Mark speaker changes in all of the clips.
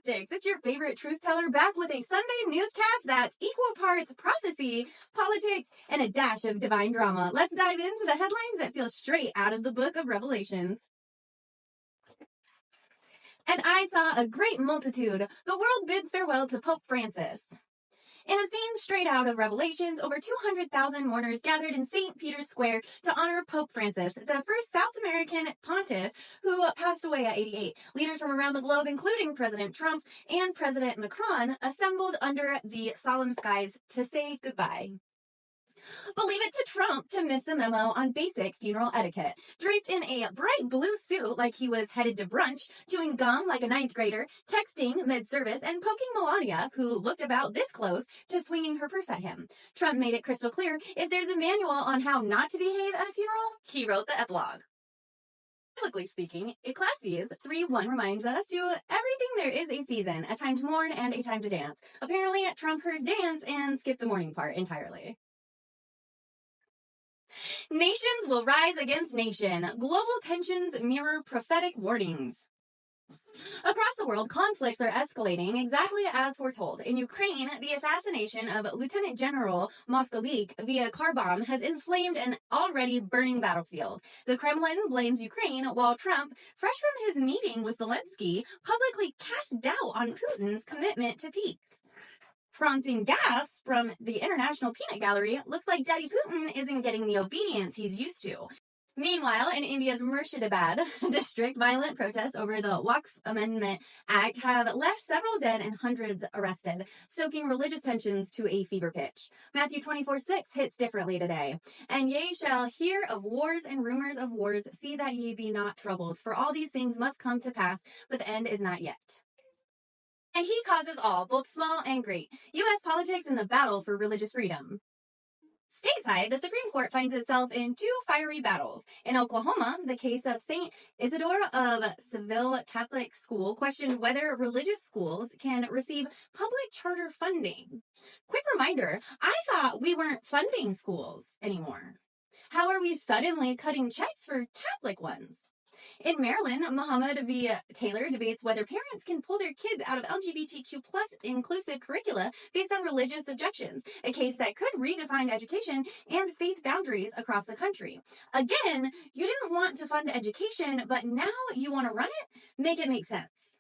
Speaker 1: Skeptics. It's your favorite truth teller back with a Sunday newscast that's equal parts prophecy, politics, and a dash of divine drama. Let's dive into the headlines that feel straight out of the book of Revelations. And I saw a great multitude. The world bids farewell to Pope Francis. In a scene straight out of Revelations, over 200,000 mourners gathered in St. Peter's Square to honor Pope Francis, the first South American pontiff who passed away at 88. Leaders from around the globe, including President Trump and President Macron, assembled under the solemn skies to say goodbye. But leave it to Trump to miss the memo on basic funeral etiquette. Draped in a bright blue suit like he was headed to brunch, chewing gum like a ninth grader, texting mid-service, and poking Melania, who looked about this close to swinging her purse at him. Trump made it crystal clear if there's a manual on how not to behave at a funeral, he wrote the epilogue. Biblically speaking, Ecclesiastes 3:1 reminds us to everything there is a season, a time to mourn and a time to dance. Apparently, Trump heard dance and skipped the mourning part entirely. Nations will rise against nation. Global tensions mirror prophetic warnings. Across the world, conflicts are escalating exactly as foretold. In Ukraine, the assassination of Lieutenant General Moskolik via car bomb has inflamed an already burning battlefield. The Kremlin blames Ukraine, while Trump, fresh from his meeting with Zelensky, publicly cast doubt on Putin's commitment to peace. Prompting gasps from the International Peanut Gallery, looks like Daddy Putin isn't getting the obedience he's used to. Meanwhile, in India's Murshidabad district, violent protests over the Waqf Amendment Act have left several dead and hundreds arrested, stoking religious tensions to a fever pitch. Matthew 24:6 hits differently today. And ye shall hear of wars and rumors of wars, see that ye be not troubled, for all these things must come to pass, but the end is not yet. And he causes all, both small and great. U.S. politics and the battle for religious freedom. Stateside, the Supreme Court finds itself in two fiery battles. In Oklahoma, the case of St. Isidore of Seville Catholic School questioned whether religious schools can receive public charter funding. Quick reminder, I thought we weren't funding schools anymore. How are we suddenly cutting checks for Catholic ones? In Maryland, Muhammad V. Taylor debates whether parents can pull their kids out of LGBTQ plus inclusive curricula based on religious objections, a case that could redefine education and faith boundaries across the country. Again, you didn't want to fund education, but now you want to run it? Make it make sense.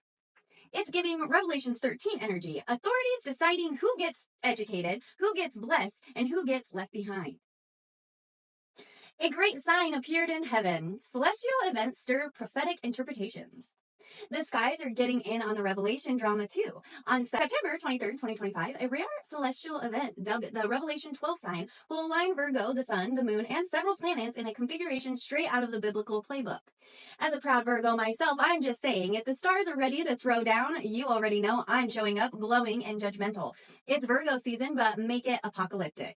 Speaker 1: It's giving Revelations 13 energy, authorities deciding who gets educated, who gets blessed, and who gets left behind. A great sign appeared in heaven. Celestial events stir prophetic interpretations. The skies are getting in on the Revelation drama too. On September 23rd, 2025, a rare celestial event dubbed the Revelation 12 sign will align Virgo, the sun, the moon, and several planets in a configuration straight out of the biblical playbook. As a proud Virgo myself, I'm just saying, if the stars are ready to throw down, you already know I'm showing up glowing and judgmental. It's Virgo season, but make it apocalyptic.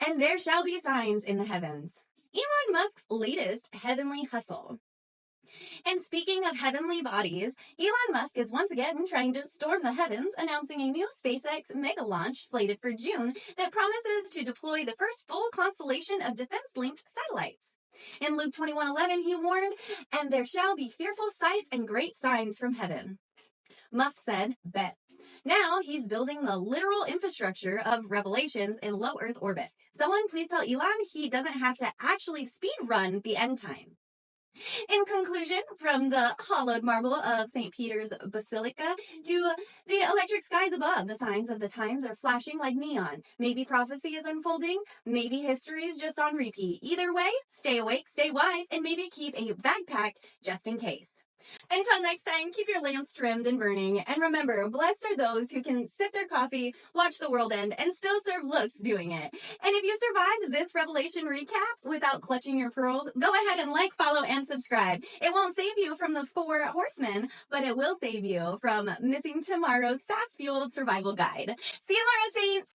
Speaker 1: And there shall be signs in the heavens. Elon Musk's latest heavenly hustle. And speaking of heavenly bodies, Elon Musk is once again trying to storm the heavens, announcing a new SpaceX mega launch slated for June that promises to deploy the first full constellation of defense-linked satellites. In Luke 21:11, he warned, "And there shall be fearful sights and great signs from heaven." Musk said, "Bet." Now he's building the literal infrastructure of Revelations in low Earth orbit. Someone please tell Elon he doesn't have to actually speed run the end time. In conclusion, from the hollowed marble of St. Peter's Basilica to the electric skies above, the signs of the times are flashing like neon. Maybe prophecy is unfolding, maybe history is just on repeat. Either way, stay awake, stay wise, and maybe keep a bag packed just in case. Until next time, keep your lamps trimmed and burning. And remember, blessed are those who can sip their coffee, watch the world end, and still serve looks doing it. And if you survived this Revelation recap without clutching your pearls, go ahead and like, follow, and subscribe. It won't save you from the 4 horsemen, but it will save you from missing tomorrow's sass-fueled survival guide. See you tomorrow, Saints!